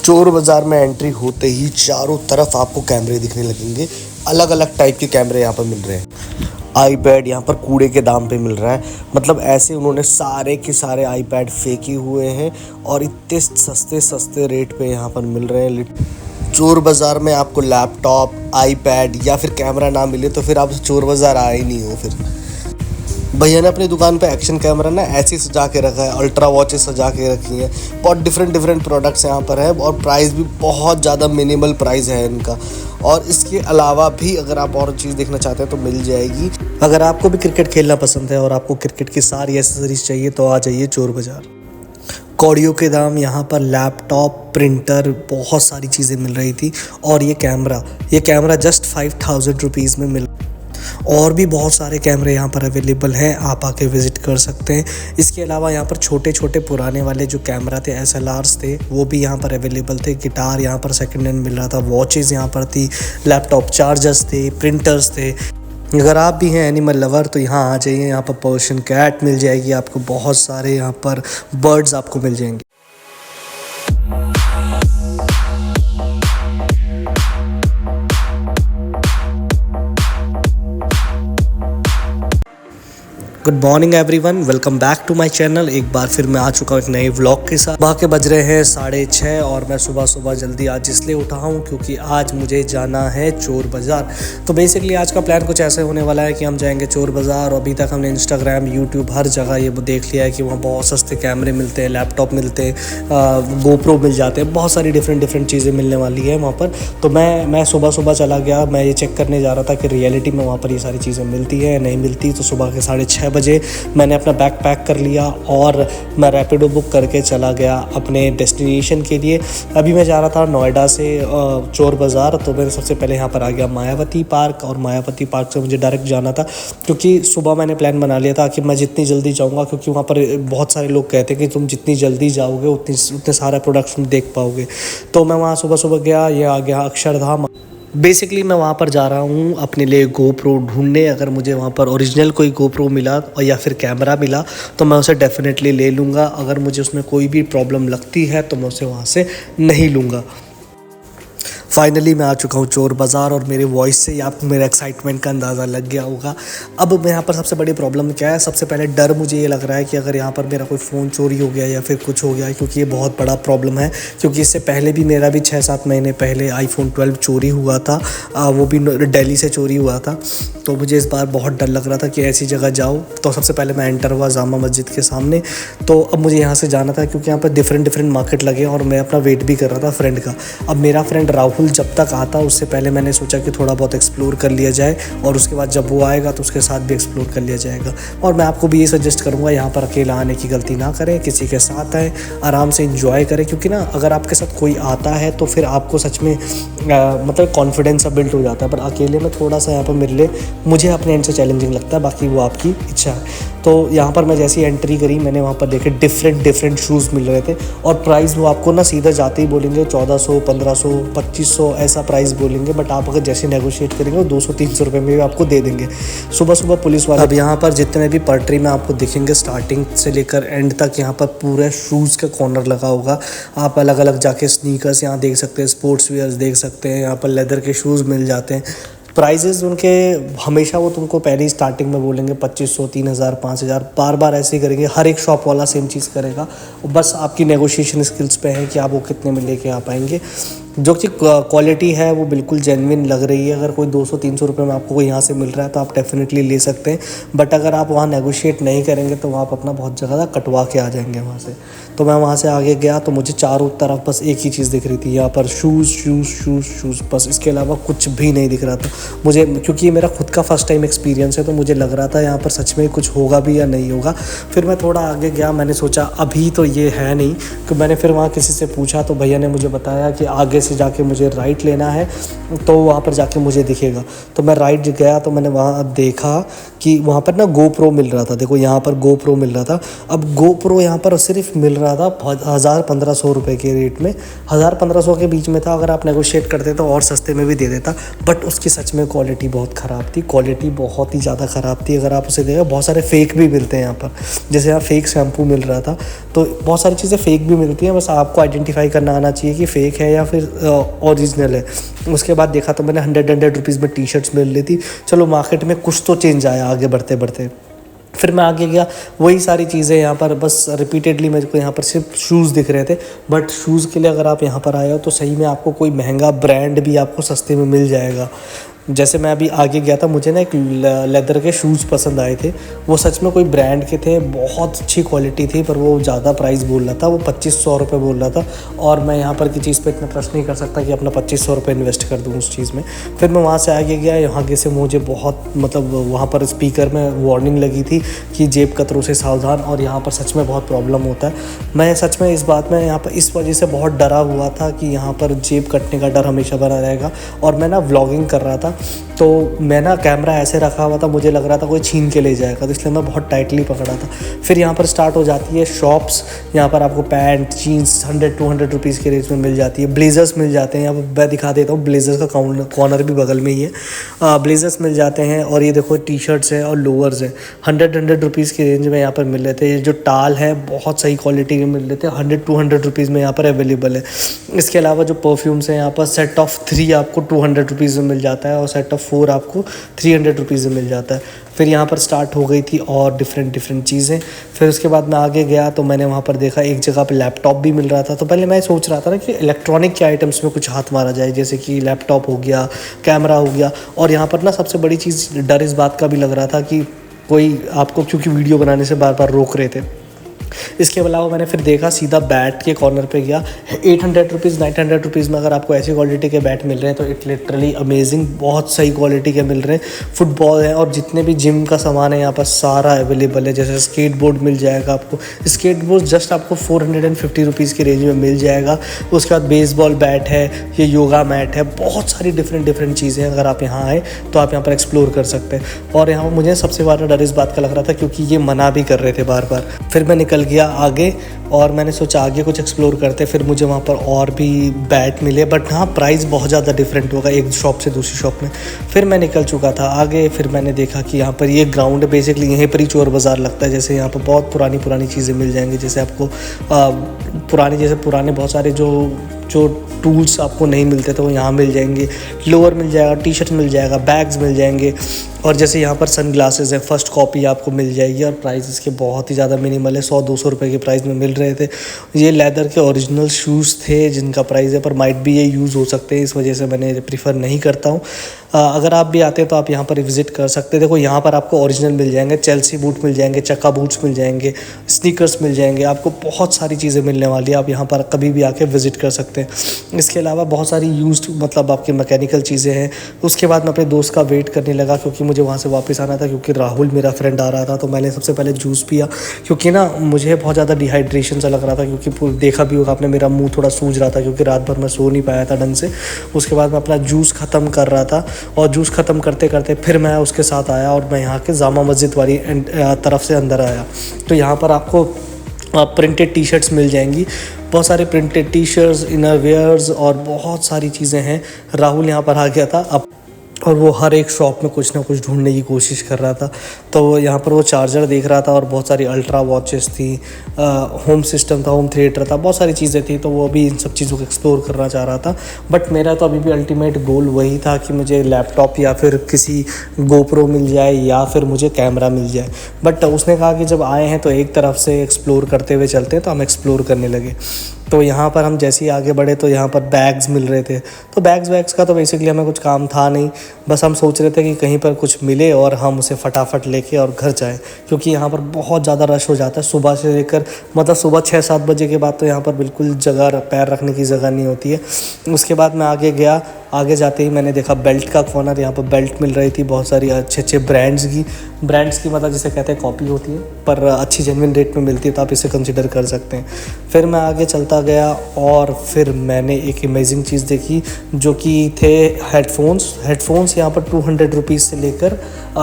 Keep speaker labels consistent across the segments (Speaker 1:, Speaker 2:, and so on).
Speaker 1: चोर बाज़ार में एंट्री होते ही चारों तरफ आपको कैमरे दिखने लगेंगे। अलग अलग टाइप के कैमरे यहाँ पर मिल रहे हैं। आईपैड यहाँ पर कूड़े के दाम पे मिल रहा है, मतलब ऐसे उन्होंने सारे के सारे आईपैड फेंके हुए हैं और इतने सस्ते सस्ते रेट पे यहाँ पर मिल रहे हैं। चोर बाज़ार में आपको लैपटॉप, आईपैड या फिर कैमरा ना मिले तो फिर आप चोर बाज़ार आए ही नहीं हो। फिर भैया ने अपनी दुकान पे एक्शन कैमरा ना ऐसे सजा के रखा है, अल्ट्रा वॉचेस सजा के रखी हैं। बहुत डिफरेंट प्रोडक्ट्स यहाँ पर है और प्राइस भी बहुत ज़्यादा मिनिमल प्राइस है इनका। और इसके अलावा भी अगर आप और चीज़ देखना चाहते हैं तो मिल जाएगी। अगर आपको भी क्रिकेट खेलना पसंद है और आपको क्रिकेट की सारी एसेसरीज चाहिए तो आ जाइए चोर बाज़ार। कौड़ियों के दाम यहाँ पर लैपटॉप, प्रिंटर, बहुत सारी चीज़ें मिल रही थी। और ये कैमरा जस्ट 5000 रुपीज़ में मिल। और भी बहुत सारे कैमरे यहाँ पर अवेलेबल हैं, आप आके विज़िट कर सकते हैं। इसके अलावा यहाँ पर छोटे छोटे पुराने वाले जो कैमरा थे, SLRs थे, वो भी यहाँ पर अवेलेबल थे। गिटार यहाँ पर सेकंड हैंड मिल रहा था, वॉचेस यहाँ पर थी, लैपटॉप चार्जर्स थे, प्रिंटर्स थे। अगर आप भी हैं एनिमल लवर तो यहाँ आ जाइए। यहाँ पर पर्शियन कैट मिल जाएगी आपको, बहुत सारे यहाँ पर बर्ड्स आपको मिल जाएंगे। Good morning everyone, welcome back to my channel. एक बार फिर मैं आ चुका हूँ एक नए व्लॉग के साथ। वहाँ के बज रहे हैं 6:30 और मैं सुबह जल्दी आज इसलिए उठा हूँ क्योंकि आज मुझे जाना है चोर बाज़ार। तो बेसिकली आज का प्लान कुछ ऐसे होने वाला है कि हम जाएंगे चोर बाज़ार। और अभी तक हमने इंस्टाग्राम, यूट्यूब हर जगह ये देख लिया है कि वहाँ बहुत सस्ते कैमरे मिलते हैं, लैपटॉप मिलते हैं, GoPro मिल जाते हैं, बहुत सारी डिफरेंट चीज़ें मिलने वाली है वहाँ पर। तो मैं सुबह चला गया, मैं ये चेक करने जा रहा था कि रियलिटी में वहाँ पर ये सारी चीज़ें मिलती है नहीं मिलती। तो सुबह के 6:30 बजे मैंने अपना बैग पैक कर लिया और मैं रैपिडो बुक करके चला गया अपने डेस्टिनेशन के लिए। अभी मैं जा रहा था नोएडा से चोर बाज़ार। तो मैं सबसे पहले यहाँ पर आ गया मायावती पार्क, और मायावती पार्क से मुझे डायरेक्ट जाना था क्योंकि सुबह मैंने प्लान बना लिया था कि मैं जितनी जल्दी जाऊँगा, क्योंकि वहाँ पर बहुत सारे लोग कहते हैं कि तुम जितनी जल्दी जाओगे उतने सारे प्रोडक्ट्स तुम देख पाओगे। तो मैं वहाँ सुबह गया, ये आ गया अक्षरधाम। बेसिकली मैं वहाँ पर जा रहा हूँ अपने लिए GoPro ढूंढने। अगर मुझे वहाँ पर ओरिजिनल कोई GoPro मिला और या फिर कैमरा मिला तो मैं उसे डेफिनेटली ले लूँगा। अगर मुझे उसमें कोई भी प्रॉब्लम लगती है तो मैं उसे वहाँ से नहीं लूँगा। फाइनली मैं आ चुका हूँ चोर बाज़ार और मेरे वॉइस से ही आपको मेरा एक्साइटमेंट का अंदाज़ा लग गया होगा। अब यहाँ पर सबसे बड़ी प्रॉब्लम क्या है, सबसे पहले डर मुझे ये लग रहा है कि अगर यहाँ पर मेरा कोई फ़ोन चोरी हो गया या फिर कुछ हो गया, क्योंकि ये बहुत बड़ा प्रॉब्लम है। क्योंकि इससे पहले भी मेरा भी 6-7 महीने पहले iPhone 12 चोरी हुआ था, वो भी दिल्ली से चोरी हुआ था। तो मुझे इस बार बहुत डर लग रहा था कि ऐसी जगह जाओ। तो सबसे पहले मैं एंटर हुआ जामा मस्जिद के सामने। तो अब मुझे यहाँ से जाना था क्योंकि यहाँ पर डिफरेंट मार्केट लगे और मैं अपना वेट भी कर रहा था फ्रेंड का। अब मेरा फ्रेंड राहुल जब तक आता उससे पहले मैंने सोचा कि थोड़ा बहुत एक्सप्लोर कर लिया जाए, और उसके बाद जब वो आएगा तो उसके साथ भी एक्सप्लोर कर लिया जाएगा। और मैं आपको भी ये सजेस्ट करूँगा यहाँ पर अकेला आने की गलती ना करें, किसी के साथ आए, आराम से इंजॉय करें। क्योंकि ना अगर आपके साथ कोई आता है तो फिर आपको सच में मतलब कॉन्फिडेंस सा बिल्ड हो जाता है। पर अकेले में थोड़ा सा यहाँ पर मेरे लिए, मुझे अपने एंड से चैलेंजिंग लगता है, बाकी वो आपकी इच्छा है। तो यहाँ पर मैं जैसी एंट्री करी मैंने वहाँ पर देखे डिफरेंट शूज़ मिल रहे थे। और प्राइस वो आपको ना सीधा जाते ही बोलेंगे 1400, 1500, 2500 ऐसा प्राइस बोलेंगे। बट आप अगर जैसे नेगोशिएट करेंगे वो 200-300 रुपये में भी आपको दे देंगे। सुबह पुलिस वाले। अब यहाँ पर जितने भी पटरी में आपको दिखेंगे स्टार्टिंग से लेकर एंड तक यहाँ पर पूरे शूज़ का कॉर्नर लगा होगा। आप अलग अलग जाके स्नीकर्स यहाँ देख सकते हैं, स्पोर्ट्स वेयर्स देख सकते हैं, यहाँ पर लेदर के शूज़ मिल जाते हैं। प्राइजेज़ उनके हमेशा वो तुमको पहले ही स्टार्टिंग में बोलेंगे 2500, 3000, 5000, बार ऐसे ही करेंगे। हर एक शॉप वाला सेम चीज़ करेगा। बस आपकी नेगोशिएशन स्किल्स पे है कि आप वो कितने में लेके आ पाएंगे। जो कि क्वालिटी है वो बिल्कुल जेन्युइन लग रही है। अगर कोई 200-300 रुपये में आपको यहाँ से मिल रहा है तो आप डेफिनेटली ले सकते हैं। बट अगर आप वहाँ नेगोशिएट नहीं करेंगे तो आप अपना बहुत ज़्यादा कटवा के आ जाएंगे वहाँ से। तो मैं वहाँ से आगे गया तो मुझे चारों तरफ बस एक ही चीज़ दिख रही थी, यहाँ पर शूज़, बस इसके अलावा कुछ भी नहीं दिख रहा था मुझे। क्योंकि ये मेरा खुद का फर्स्ट टाइम एक्सपीरियंस है तो मुझे लग रहा था यहाँ पर सच में कुछ होगा भी या नहीं होगा। फिर मैं थोड़ा आगे गया, मैंने सोचा अभी तो ये है नहीं। कि मैंने फिर वहाँ किसी से पूछा तो भैया ने मुझे बताया कि आगे आगे से जाके मुझे राइट लेना है, तो वहाँ पर जाके मुझे दिखेगा। तो मैं राइट गया तो मैंने वहाँ देखा कि वहाँ पर ना GoPro मिल रहा था। देखो यहाँ पर GoPro मिल रहा था। अब GoPro यहाँ पर सिर्फ मिल रहा था 1000-1500 रुपये के रेट में, 1000-1500 के बीच में था। अगर आप नेगोशिएट करते तो और सस्ते में भी दे देता, बट उसकी सच में क्वालिटी बहुत ख़राब थी, क्वालिटी बहुत ही ज़्यादा ख़राब थी। अगर आप उसे देखा, बहुत सारे फेक भी मिलते हैं यहाँ पर, जैसे यहाँ फेक शैम्पू मिल रहा था। तो बहुत सारी चीज़ें फ़ेक भी मिलती हैं, बस आपको आइडेंटिफाई करना आना चाहिए कि फ़ेक है या फिर ओरिजिनल है। उसके बाद देखा तो मैंने 100 रुपीज़ में टी शर्ट्स मिल रही थी। चलो मार्केट में कुछ तो चेंज आया आगे बढ़ते बढ़ते। फिर मैं आगे गया, वही सारी चीज़ें यहाँ पर बस रिपीटेडली मेरे को यहाँ पर सिर्फ शूज़ दिख रहे थे। बट शूज़ के लिए अगर आप यहाँ पर आए हो तो सही में आपको कोई महंगा ब्रांड भी आपको सस्ते में मिल जाएगा। जैसे मैं अभी आगे गया था, मुझे ना एक लेदर के शूज़ पसंद आए थे। वो सच में कोई ब्रांड के थे, बहुत अच्छी क्वालिटी थी, पर वो ज़्यादा प्राइस बोल रहा था, वो 2500 रुपये बोल रहा था। और मैं यहाँ पर की चीज़ पे इतना ट्रस्ट नहीं कर सकता कि अपना 2500 रुपये इन्वेस्ट कर दूँ उस चीज़ में। फिर मैं वहाँ से आगे गया, यहाँ से मुझे बहुत मतलब वहाँ पर स्पीकर में वार्निंग लगी थी कि जेब कतरों से सावधान, और यहाँ पर सच में बहुत प्रॉब्लम होता है। मैं सच में इस बात में यहाँ पर इस वजह से बहुत डरा हुआ था कि यहाँ पर जेब कटने का डर हमेशा बना रहेगा। और मैं ना व्लॉगिंग कर रहा था, तो मैं ना कैमरा ऐसे रखा हुआ था, मुझे लग रहा था कोई छीन के ले जाएगा, तो इसलिए मैं बहुत टाइटली पकड़ा था। फिर यहाँ पर स्टार्ट हो जाती है शॉप्स। यहाँ पर आपको पैंट जीन्स 100-200 रुपीज़ के रेंज में मिल जाती है। ब्लेज़र्स मिल जाते हैं, यहाँ पर मैं दिखा देता हूँ, ब्लेज़र्स का कॉर्नर भी बगल में ही है। ब्लेज़र्स मिल जाते हैं, और ये देखो टी शर्ट्स हैं और लोअर्स हैं, 100 रुपीज़ के रेंज में यहाँ पर मिल रहे थे। ये जो टाल है बहुत सही क्वालिटी के मिल रहे थे, 100-200 रुपीज़ में यहाँ पर अवेलेबल है। इसके अलावा जो परफ्यूम्स हैं, यहाँ पर सेट ऑफ 3 आपको 200 रुपीज़ में मिल जाता है, और सेट ऑफ 4 आपको 300 रुपीज़ में मिल जाता है। फिर यहाँ पर स्टार्ट हो गई थी और डिफरेंट चीज़ें। फिर उसके बाद मैं आगे गया तो मैंने वहाँ पर देखा एक जगह पे लैपटॉप भी मिल रहा था। तो पहले मैं सोच रहा था ना कि इलेक्ट्रॉनिक के आइटम्स में कुछ हाथ मारा जाए, जैसे कि लैपटॉप हो गया, कैमरा हो गया। और यहाँ पर ना सबसे बड़ी चीज़, डर इस बात का भी लग रहा था कि कोई आपको क्योंकि वीडियो बनाने से बार बार रोक रहे थे। इसके अलावा मैंने फिर देखा, सीधा बैट के कॉर्नर पे गया। 800 रुपीज़ 900 रुपीज़ में अगर आपको ऐसी क्वालिटी के बैट मिल रहे हैं तो इट लिटरली अमेजिंग, बहुत सही क्वालिटी के मिल रहे हैं। फुटबॉल है और जितने भी जिम का सामान है यहाँ पर सारा अवेलेबल है। जैसे स्केट बोर्ड मिल जाएगा आपको, स्केट बोर्ड जस्ट आपको 450 रुपीज़ की रेंज में मिल जाएगा। उसके बाद बेसबॉल बैट है, ये योगा मैट है, बहुत सारी डिफरेंट चीज़ें। अगर आप यहाँ आए तो आप यहाँ पर एक्सप्लोर कर सकते हैं। और यहाँ मुझे सबसे ज़्यादा डर इस बात का लग रहा था क्योंकि ये मना भी कर रहे थे बार बार। फिर मैं निकल गया आगे और मैंने सोचा आगे कुछ एक्सप्लोर करते। फिर मुझे वहाँ पर और भी बैट मिले, बट हाँ प्राइस बहुत ज़्यादा डिफरेंट होगा एक शॉप से दूसरी शॉप में। फिर मैं निकल चुका था आगे। फिर मैंने देखा कि यहाँ पर ये ग्राउंड है, बेसिकली यहीं पर ही चोर बाज़ार लगता है। जैसे यहाँ पर बहुत पुरानी चीज़ें मिल जाएंगी, जैसे आपको पुराने बहुत सारे जो टूल्स आपको नहीं मिलते तो वो यहाँ मिल जाएंगे। लोअर मिल जाएगा, टी शर्ट मिल जाएगा, बैग्स मिल जाएंगे। और जैसे यहाँ पर सन ग्लासेस है, फर्स्ट कॉपी आपको मिल जाएगी और प्राइस इसके बहुत ही ज़्यादा मिनिमल है, 100-200 रुपये के प्राइस में मिल रहे थे। ये लेदर के ओरिजिनल शूज़ थे जिनका प्राइस है, पर माइट भी ये यूज़ हो सकते हैं, इस वजह से मैंने प्रीफर नहीं करता हूँ। अगर आप भी आते हैं तो आप यहाँ पर विज़िट कर सकते हैं। देखो यहाँ पर आपको ओरिजिनल मिल जाएंगे, चेल्सी बूट मिल जाएंगे, चक्का बूट्स मिल जाएंगे, स्नीकर्स मिल जाएंगे, आपको बहुत सारी चीज़ें मिलने वाली है। आप यहाँ पर कभी भी आके विज़िट कर सकते हैं। इसके अलावा बहुत सारी यूज्ड मतलब आपकी मैकेनिकल चीज़ें हैं। उसके बाद मैं अपने दोस्त का वेट करने लगा क्योंकि मुझे वहाँ से वापस आना था, क्योंकि राहुल मेरा फ्रेंड आ रहा था। तो मैंने सबसे पहले जूस पिया क्योंकि ना मुझे बहुत ज़्यादा डिहाइड्रेशन सा लग रहा था, क्योंकि देखा भी होगा आपने मेरा मुँह थोड़ा सूज रहा था क्योंकि रात भर मैं सो नहीं पाया था ढंग से। उसके बाद मैं अपना जूस ख़त्म कर रहा था और जूस ख़त्म करते करते फिर मैं उसके साथ आया और मैं यहाँ के जामा मस्जिद वाली तरफ से अंदर आया। तो यहाँ पर आपको प्रिंटेड टी शर्ट्स मिल जाएंगी, बहुत सारे printed T shirts, inner wears और बहुत सारी चीज़ें हैं। राहुल यहाँ पर आ गया था अब और वो हर एक शॉप में कुछ ना कुछ ढूंढने की कोशिश कर रहा था। तो यहाँ पर वो चार्जर देख रहा था और बहुत सारी अल्ट्रा वॉचेस थी, होम सिस्टम था, होम थिएटर था, बहुत सारी चीज़ें थी। तो वो भी इन सब चीज़ों को एक्सप्लोर करना चाह रहा था। बट मेरा तो अभी भी अल्टीमेट गोल वही था कि मुझे लैपटॉप या फिर किसी GoPro मिल जाए या फिर मुझे कैमरा मिल जाए। बट उसने कहा कि जब आए हैं तो एक तरफ से एक्सप्लोर करते हुए चलते हैं, तो हम एक्सप्लोर करने लगे। तो यहाँ पर हम जैसे ही आगे बढ़े तो यहाँ पर बैग्स मिल रहे थे। तो बैग्स का तो बेसिकली हमें कुछ काम था नहीं, बस हम सोच रहे थे कि कहीं पर कुछ मिले और हम उसे फटाफट लेके और घर जाएं, क्योंकि यहाँ पर बहुत ज़्यादा रश हो जाता है सुबह से लेकर, मतलब सुबह 6-7 बजे के बाद तो यहाँ पर बिल्कुल पैर रखने की जगह नहीं होती है। उसके बाद मैं आगे गया आगे जाते ही मैंने देखा बेल्ट का कॉर्नर, यहाँ पर बेल्ट मिल रही थी बहुत सारी अच्छे अच्छे ब्रांड्स की मतलब जिसे कहते हैं कॉपी होती है पर अच्छी जेन्युइन रेट में मिलती है, तो आप इसे कंसिडर कर सकते हैं। फिर मैं आगे चलता गया और फिर मैंने एक अमेजिंग चीज़ देखी जो कि थे हेडफोन्स यहाँ पर 200 रुपीज़ से लेकर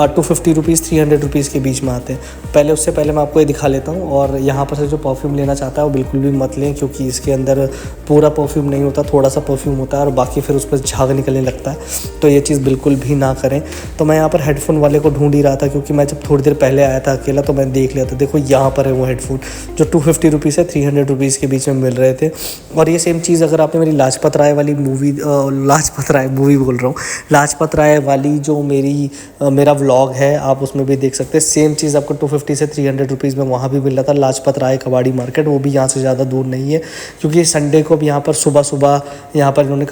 Speaker 1: 250 रुपीज़ 300 रुपीज़ के बीच में आते हैं। उससे पहले मैं आपको ये दिखा लेता हूँ। और यहाँ पर से जो परफ्यूम लेना चाहता है वो बिल्कुल भी मत लें, क्योंकि इसके अंदर पूरा परफ्यूम नहीं होता, थोड़ा सा परफ्यूम होता है और बाकी फिर उस पर झाग निकलने लगता है, तो ये चीज़ बिल्कुल भी ना करें। तो मैं यहाँ पर हेडफोन वाले को ढूंढ ही रहा था, क्योंकि मैं जब थोड़ी देर पहले आया था अकेला तो मैं देख लिया था। देखो यहाँ पर है वो हेडफोन जो 250 रुपीज़ से 300 रुपीज़ के बीच में मिल रहे थे। और ये सेम चीज़ अगर आपने मेरी लाजपत राय वाली मूवी लाजपत राय वाली जो मेरा व्लॉग है आप उसमें भी देख सकते हैं। सेम चीज़ आपको 250 से 300 रुपीज़ में वहाँ भी मिल रहा था, लाजपत राय कबाड़ी मार्केट, वो भी यहाँ से ज़्यादा दूर नहीं है, क्योंकि संडे को भी यहाँ पर सुबह यहाँ पर इन्होंने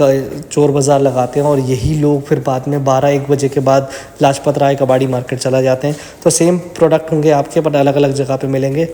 Speaker 1: चोर बाज़ार लगाते हैं और यही लोग फिर बाद में 12-1 बजे के बाद लाजपत राय कबाड़ी मार्केट चला जाते हैं। तो सेम प्रोडक्ट होंगे आपके, पर अलग अलग जगह पे मिलेंगे।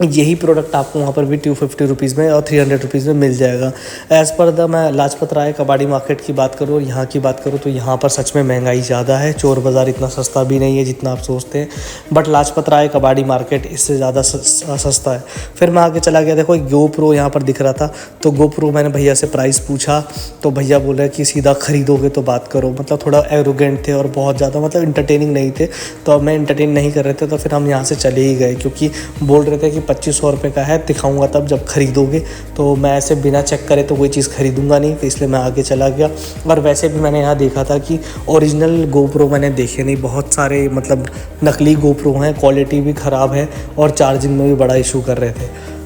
Speaker 1: यही प्रोडक्ट आपको वहाँ पर भी 250 रुपीज़ में और 300 रुपीज़ में मिल जाएगा। एज़ पर द मैं लाजपत राय कबाड़ी मार्केट की बात करूँ और यहाँ की बात करूँ तो यहाँ पर सच में महंगाई ज़्यादा है। चोर बाज़ार इतना सस्ता भी नहीं है जितना आप सोचते हैं, बट लाजपत राय कबाड़ी मार्केट इससे ज़्यादा सस्ता है। फिर मैं आगे चला गया, देखो GoPro यहाँ पर दिख रहा था, तो GoPro मैंने भैया से प्राइस पूछा तो भैया बोले कि सीधा ख़रीदोगे तो बात करो। मतलब थोड़ा एरोगेंट थे और बहुत ज़्यादा मतलब इंटरटेनिंग नहीं थे, तो अब मैं इंटरटेन नहीं कर रहे थे, तो फिर हम यहाँ से चले ही गए, क्योंकि बोल रहे थे कि 2500 रुपये का है, दिखाऊंगा तब जब खरीदोगे। तो मैं ऐसे बिना चेक करे तो कोई चीज़ खरीदूंगा नहीं, तो इसलिए मैं आगे चला गया। और वैसे भी मैंने यहाँ देखा था कि ओरिजिनल GoPro मैंने देखे नहीं, बहुत सारे मतलब नकली GoPro हैं, क्वालिटी भी ख़राब है और चार्जिंग में भी बड़ा इशू कर रहे थे।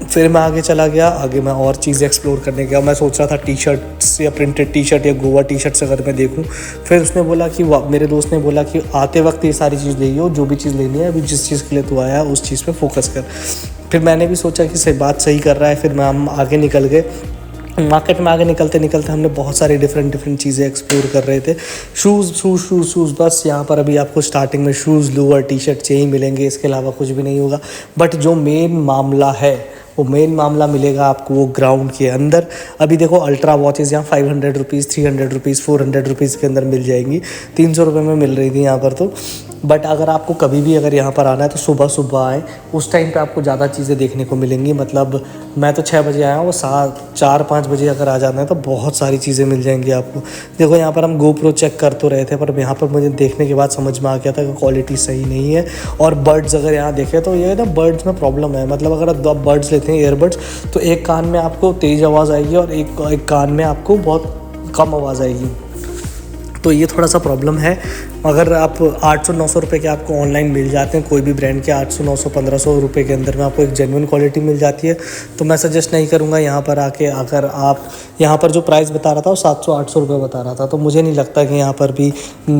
Speaker 1: फिर मैं आगे चला गया, आगे मैं और चीज़ें एक्सप्लोर करने गया। मैं सोच रहा था टी शर्ट्स या प्रिंटेड टी शर्ट या गोवा टी शर्ट्स अगर मैं देखूं। फिर उसने बोला कि मेरे दोस्त ने बोला कि आते वक्त ये सारी चीज़ ले लो, जो भी चीज़ लेनी है, अभी जिस चीज़ के लिए तू आया उस चीज़ पे फोकस कर। फिर मैंने भी सोचा कि सही बात सही कर रहा है। फिर हम आगे निकल गए मार्केट में। आगे निकलते निकलते हमने बहुत सारी डिफरेंट चीज़ें एक्सप्लोर कर रहे थे। शूज़ बस यहाँ पर अभी आपको स्टार्टिंग में शूज़, लोअर, टी शर्ट यही मिलेंगे, इसके अलावा कुछ भी नहीं होगा। बट जो मेन मामला मिलेगा आपको वो ग्राउंड के अंदर। अभी देखो अल्ट्रा वॉचेज़ यहाँ 500 रुपीज़, 300 रुपीज़, 400 रुपीज़ के अंदर मिल जाएंगी, 300 रुपये में मिल रही थी यहाँ पर तो। बट अगर आपको कभी भी अगर यहाँ पर आना है तो सुबह आए, उस टाइम पे आपको ज़्यादा चीज़ें देखने को मिलेंगी। मतलब मैं तो 6 बजे आया हूँ, 4-5 बजे अगर आ जाना है तो बहुत सारी चीज़ें मिल जाएंगी आपको। देखो यहाँ पर हम GoPro चेक कर तो रहे थे, पर यहाँ पर मुझे देखने के बाद समझ में आ गया था कि क्वालिटी सही नहीं है। और बर्ड्स अगर यहाँ देखें तो ये ना बर्ड्स में प्रॉब्लम है। मतलब अगर आप बर्ड्स लेते हैं, ईयरबड्स, तो एक कान में आपको तेज़ आवाज़ आएगी और एक कान में आपको बहुत कम आवाज़ आएगी, तो ये थोड़ा सा प्रॉब्लम है। अगर आप 800-900 रुपये के आपको ऑनलाइन मिल जाते हैं, कोई भी ब्रांड के 800-900-1500 रुपये के अंदर में आपको एक जेन्युइन क्वालिटी मिल जाती है, तो मैं सजेस्ट नहीं करूँगा यहाँ पर आके। अगर आप यहाँ पर जो प्राइस बता रहा था वो 700-800 रुपये बता रहा था, तो मुझे नहीं लगता कि यहाँ पर भी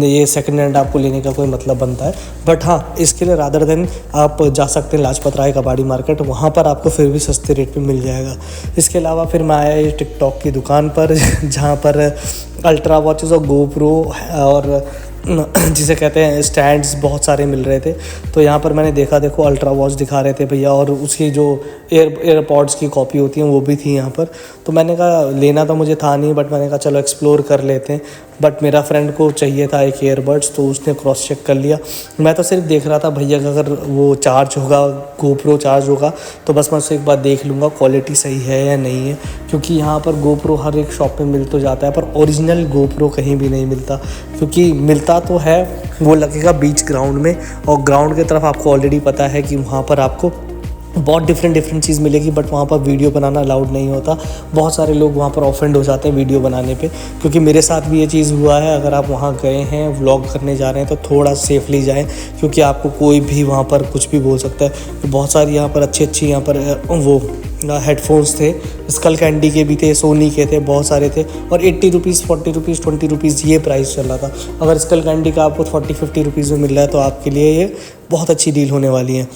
Speaker 1: ये सेकेंड हैंड आपको लेने का कोई मतलब बनता है। बट हाँ, इसके लिए रादर देन आप जा सकते हैं लाजपत राय कबाड़ी मार्केट, वहाँ पर आपको फिर भी सस्ते रेट पर मिल जाएगा। इसके अलावा फिर मैं आया ये टिकटॉक की दुकान पर जहाँ पर अल्ट्रा वॉचेस और GoPro और जिसे कहते हैं स्टैंड्स बहुत सारे मिल रहे थे। तो यहाँ पर मैंने देखा, देखो अल्ट्रा वॉच दिखा रहे थे भैया, और उसकी जो एयरपॉड्स की कॉपी होती हैं वो भी थी यहाँ पर। तो मैंने कहा लेना तो मुझे था नहीं, बट मैंने कहा चलो एक्सप्लोर कर लेते हैं। बट मेरा फ्रेंड को चाहिए था एक ईयरबड्स, तो उसने क्रॉस चेक कर लिया। मैं तो सिर्फ देख रहा था भैया का अगर वो चार्ज होगा, GoPro चार्ज होगा, तो बस मैं उससे एक बार देख लूँगा क्वालिटी सही है या नहीं है, क्योंकि यहाँ पर GoPro हर एक शॉप में मिल तो जाता है, पर ओरिजिनल GoPro कहीं भी नहीं मिलता। क्योंकि मिलता तो है, वो लगेगा बीच ग्राउंड में, और ग्राउंड की तरफ आपको ऑलरेडी पता है कि वहाँ पर आपको बहुत डिफरेंट चीज़ मिलेगी, बट वहाँ पर वीडियो बनाना अलाउड नहीं होता। बहुत सारे लोग वहाँ पर ऑफेंड हो जाते हैं वीडियो बनाने पे, क्योंकि मेरे साथ भी ये चीज़ हुआ है। अगर आप वहाँ गए हैं, व्लॉग करने जा रहे हैं, तो थोड़ा सेफली जाएं, क्योंकि आपको कोई भी वहाँ पर कुछ भी बोल सकता है। तो बहुत सारी यहाँ पर अच्छी यहाँ पर वो हेडफोन्स थे, स्कल कैंडी के भी थे, सोनी के थे, बहुत सारे थे, और 80 रुपीज़, 40 रुपीज़, 20 रुपीज़ ये प्राइस चल रहा था। अगर स्कल कैंडी का आपको 40-50 रुपीज़ में मिल रहा है तो आपके लिए ये बहुत अच्छी डील होने वाली है।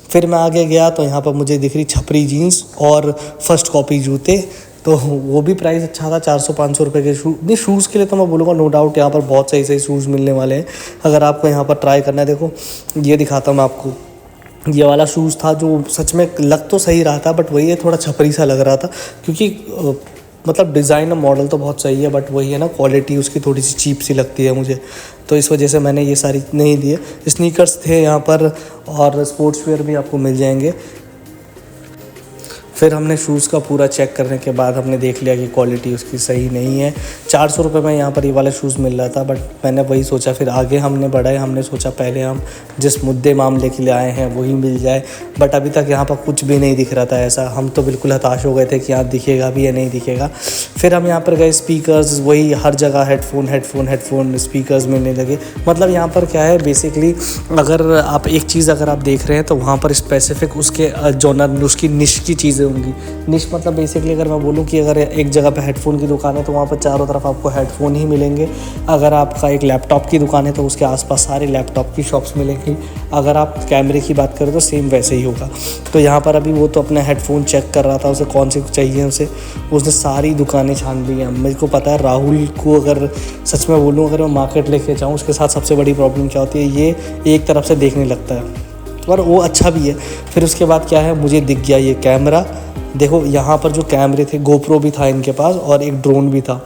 Speaker 1: फिर मैं आगे गया तो यहाँ पर मुझे दिख रही छपरी जीन्स और फर्स्ट कॉपी जूते, तो वो भी प्राइस अच्छा था, 400-500 रुपये के शूज़ के लिए तो मैं बोलूँगा नो डाउट यहाँ पर बहुत सही शूज़ मिलने वाले हैं। अगर आपको यहाँ पर ट्राई करना है, देखो ये दिखाता हूँ मैं आपको। ये वाला शूज़ था जो सच में लग तो सही रहा था, बट वही है थोड़ा छपरी सा लग रहा था, क्योंकि मतलब डिज़ाइन और मॉडल तो बहुत सही है, बट वही है ना, क्वालिटी उसकी थोड़ी सी चीप सी लगती है मुझे, तो इस वजह से मैंने ये सारी नहीं दिए। स्नीकर्स थे यहाँ पर और स्पोर्ट्स वेयर भी आपको मिल जाएंगे। फिर हमने शूज़ का पूरा चेक करने के बाद हमने देख लिया कि क्वालिटी उसकी सही नहीं है। 400 रुपये में यहाँ पर ये वाला शूज़ मिल रहा था, बट मैंने वही सोचा, फिर आगे हमने बढ़ाए, हमने सोचा पहले हम जिस मुद्दे मामले के लिए आए हैं वही मिल जाए, बट अभी तक यहाँ पर कुछ भी नहीं दिख रहा था ऐसा। हम तो बिल्कुल हताश हो गए थे कि यहाँ दिखेगा भी या नहीं दिखेगा। फिर हम यहाँ पर गए, स्पीकर्स, वही हर जगह हेडफोन स्पीकर्स मिलने लगे। मतलब यहाँ पर क्या है बेसिकली, अगर आप एक चीज़ अगर आप देख रहे हैं तो वहाँ पर स्पेसिफिक उसके जॉनर, उसकी निश की चीज़ें होंगी। निश मतलब बेसिकली अगर मैं बोलूँ कि अगर एक जगह पे हेडफ़ोन की दुकान है तो वहाँ पर चारों तरफ आपको हेडफ़ोन ही मिलेंगे। अगर आपका एक लैपटॉप की दुकान है तो उसके आसपास सारे लैपटॉप की शॉप्स मिलेंगी। अगर आप कैमरे की बात करें तो सेम वैसे ही होगा। तो यहाँ पर अभी वो तो अपना हेडफ़ोन चेक कर रहा था, उसे कौन सी चाहिए, उसने सारी दुकानें छान ली हैं। मेरे को पता है राहुल को अगर सच में बोलूँ, अगर मैं मार्केट लेके जाऊँ, उसके साथ सबसे बड़ी प्रॉब्लम क्या होती है, ये एक तरफ से देखने लगता है और वो अच्छा भी है। फिर उसके बाद क्या है, मुझे दिख गया ये कैमरा। देखो यहाँ पर जो कैमरे थे, गोप्रो भी था इनके पास और एक ड्रोन भी था।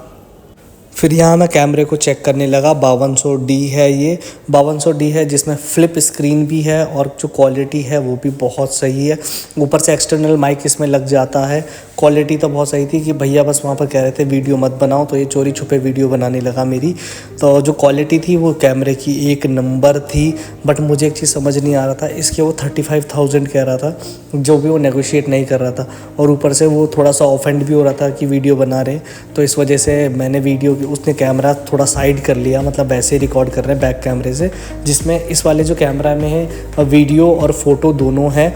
Speaker 1: फिर यहाँ मैं कैमरे को चेक करने लगा। 5200D है ये, 5200D है जिसमें फ्लिप स्क्रीन भी है और जो क्वालिटी है वो भी बहुत सही है। ऊपर से एक्सटर्नल माइक इसमें लग जाता है। क्वालिटी तो बहुत सही थी कि भैया बस वहाँ पर कह रहे थे वीडियो मत बनाओ, तो ये चोरी छुपे वीडियो बनाने लगा मेरी। तो जो क्वालिटी थी वो कैमरे की एक नंबर थी, बट मुझे एक चीज़ समझ नहीं आ रहा था, इसके वो 35,000 कह रहा था, जो भी वो नेगोशिएट नहीं कर रहा था, और ऊपर से वो थोड़ा सा ऑफेंड भी हो रहा था कि वीडियो बना रहे। तो इस वजह से मैंने उसने कैमरा थोड़ा साइड कर लिया, मतलब वैसे रिकॉर्ड कर रहे हैं बैक कैमरे से, जिसमें इस वाले जो कैमरा में है वीडियो और फोटो दोनों है।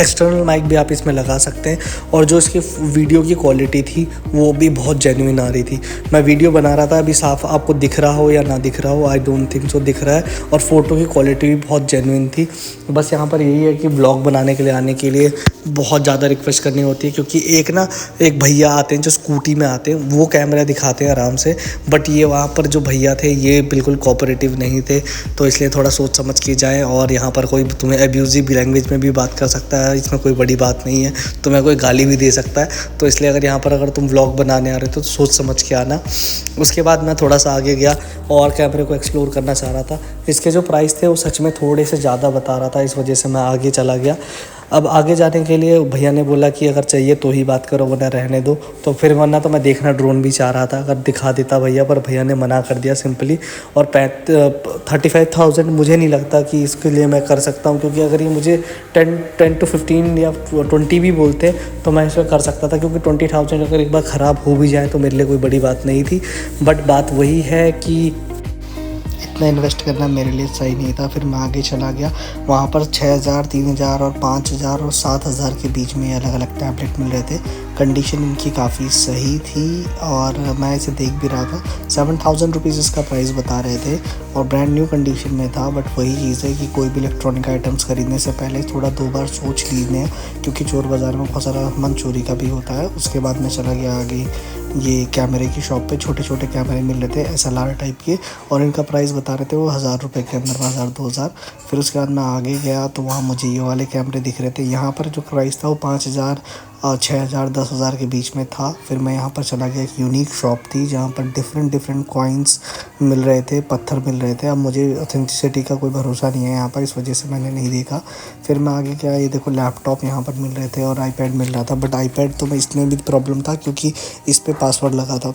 Speaker 1: एक्सटर्नल माइक भी आप इसमें लगा सकते हैं, और जो इसकी वीडियो की क्वालिटी थी वो भी बहुत जेन्युइन आ रही थी। मैं वीडियो बना रहा था, अभी साफ आपको दिख रहा हो या ना दिख रहा हो, आई डोंट थिंक सो दिख रहा है, और फ़ोटो की क्वालिटी भी बहुत जेन्युइन थी। बस यहाँ पर यही है कि ब्लॉग बनाने के लिए आने के लिए बहुत ज़्यादा रिक्वेस्ट करनी होती है, क्योंकि एक भैया आते हैं जो स्कूटी में आते हैं, वो कैमरा दिखाते हैं आराम से, बट ये वहाँ पर जो भैया थे ये बिल्कुल कोऑपरेटिव नहीं थे। तो इसलिए थोड़ा सोच समझ के जाएँ, और यहाँ पर कोई तुम्हें अब्यूज़िव लैंग्वेज में भी बात कर सकता है, इसमें कोई बड़ी बात नहीं है, तुम्हें कोई गाली भी दे सकता है। तो इसलिए अगर तुम व्लॉग बनाने आ रहे हो तो सोच समझ के आना। उसके बाद मैं थोड़ा सा आगे गया और कैमरे को एक्सप्लोर करना चाह रहा था। इसके जो प्राइस थे वो सच में थोड़े से ज़्यादा बता रहा था, इस वजह से मैं आगे चला गया। अब आगे जाने के लिए भैया ने बोला कि अगर चाहिए तो ही बात करो, वरना रहने दो। तो फिर वरना तो मैं देखना ड्रोन भी चाह रहा था, अगर दिखा देता भैया, पर भैया ने मना कर दिया सिंपली। और 35,000 मुझे नहीं लगता कि इसके लिए मैं कर सकता हूँ, क्योंकि अगर ये मुझे 10 to 15 या 20 भी बोलते तो मैं इसमें कर सकता था, क्योंकि 20,000 अगर एक बार ख़राब हो भी जाए तो मेरे लिए कोई बड़ी बात नहीं थी। बट बात वही है कि इतना इन्वेस्ट करना मेरे लिए सही नहीं था। फिर मैं आगे चला गया, वहाँ पर 6,000, 3,000 और 5,000 और 7,000 के बीच में अलग अलग टैबलेट मिल रहे थे। कंडीशन इनकी काफ़ी सही थी और मैं इसे देख भी रहा था। 7,000 रुपीज़ इसका प्राइस बता रहे थे और ब्रांड न्यू कंडीशन में था। बट वही चीज़ है कि कोई भी इलेक्ट्रॉनिक आइटम्स खरीदने से पहले थोड़ा 2 बार सोच लीजिए, क्योंकि चोर बाज़ार में बहुत सारा मन चोरी का भी होता है। उसके बाद मैं चला गया आगे, ये कैमरे की शॉप पे छोटे छोटे कैमरे मिल रहे थे SLR टाइप के, और इनका प्राइस बता रहे थे वो 1,000 रुपये के अंदर, 1,000 2,000। फिर उसके बाद मैं आगे गया तो वहाँ मुझे ये वाले कैमरे दिख रहे थे। यहाँ पर जो प्राइस था वो 5,000 और 6,000 10,000 के बीच में था। फिर मैं यहाँ पर चला गया, एक यूनिक शॉप थी जहाँ पर डिफरेंट कॉइन्स मिल रहे थे, पत्थर मिल रहे थे। अब मुझे ऑथेंटिसिटी का कोई भरोसा नहीं है यहाँ पर, इस वजह से मैंने नहीं देखा। फिर मैं आगे गया, ये देखो लैपटॉप यहाँ पर मिल रहे थे और iPad मिल रहा था। बट iPad तो मैं इसमें भी प्रॉब्लम था क्योंकि इस पर पासवर्ड लगा था।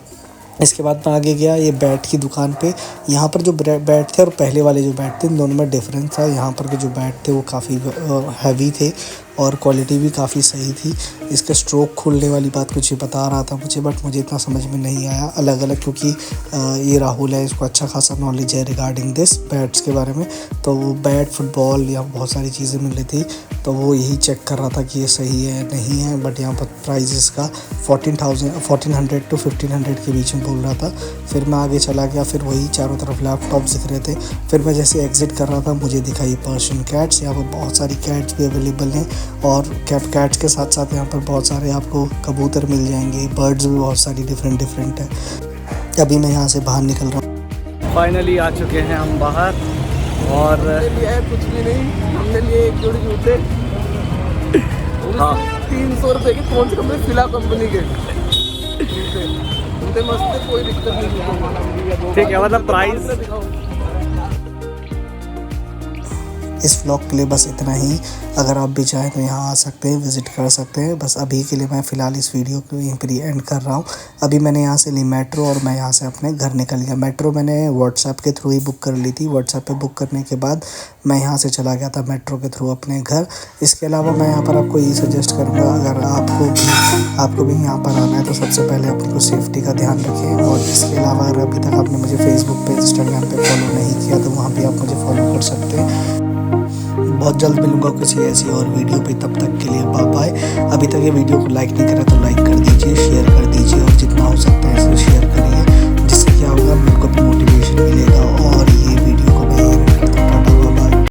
Speaker 1: इसके बाद मैं आगे गया, ये बैट की दुकान पे। यहाँ पर जो बैट थे और पहले वाले जो बैट थे, इन दोनों में डिफरेंस था। यहाँ पर के जो बैट थे वो काफ़ी हैवी थे और क्वालिटी भी काफ़ी सही थी। इसके स्ट्रोक खुलने वाली बात कुछ बता रहा था मुझे, बट मुझे इतना समझ में नहीं आया अलग अलग, क्योंकि ये राहुल है, इसको अच्छा खासा नॉलेज है रिगार्डिंग दिस बैट्स के बारे में। तो वो बैट, फुटबॉल, यहाँ बहुत सारी चीज़ें मिल रही थी, तो वो यही चेक कर रहा था कि ये सही है नहीं है। बट यहाँ पर प्राइस इसका 1400 to 1,500 के बीच में बोल रहा था। फिर मैं आगे चला गया, फिर वही चारों तरफ लैपटॉप दिख रहे थे। फिर मैं जैसे एग्ज़िट कर रहा था, मुझे दिखा ये पर्शियन कैट्स। यहाँ पर बहुत सारी कैट्स भी अवेलेबल हैं, और कैट्स के साथ साथ यहाँ पर बहुत सारे आपको कबूतर मिल जाएंगे, बर्ड्स भी बहुत सारी डिफरेंट है। अभी मैं यहाँ से बाहर निकल रहा हूँ। फाइनली आ चुके हैं हम बाहर, और
Speaker 2: लिया कुछ भी नहीं, हमने लिए एक जोड़ी जूते। हाँ, 300 रुपये के, कौन सी कंपनी? फिला कंपनी के। रहते मस्त है, कोई दिक्कत नहीं।
Speaker 1: ठीक है, मतलब प्राइस इस व्लॉग के लिए बस इतना ही। अगर आप भी चाहें तो यहाँ आ सकते हैं, विज़िट कर सकते हैं। बस अभी के लिए मैं फ़िलहाल इस वीडियो को यहीं पर ही एंड कर रहा हूँ। अभी मैंने यहाँ से ली मेट्रो और मैं यहाँ से अपने घर निकल गया। मेट्रो मैंने व्हाट्सएप के थ्रू ही बुक कर ली थी। व्हाट्सएप पे बुक करने के बाद मैं यहाँ से चला गया था मेट्रो के थ्रू अपने घर। इसके अलावा मैं यहाँ पर आपको ये सजेस्ट करूँगा, अगर आपको भी यहाँ पर आना है तो सबसे पहले अपनी को सेफ्टी का ध्यान रखें। और इसके अलावा अगर अभी तक आपने मुझे फेसबुक पे, इंस्टाग्राम पे फॉलो नहीं किया तो वहाँ भी आप मुझे फॉलो कर सकते हैं। बहुत जल्द मिलूंगा किसी ऐसी और वीडियो पे, तब तक के लिए बाय बाय। अभी तक ये वीडियो को लाइक नहीं करा तो लाइक कर दीजिए, शेयर कर दीजिए।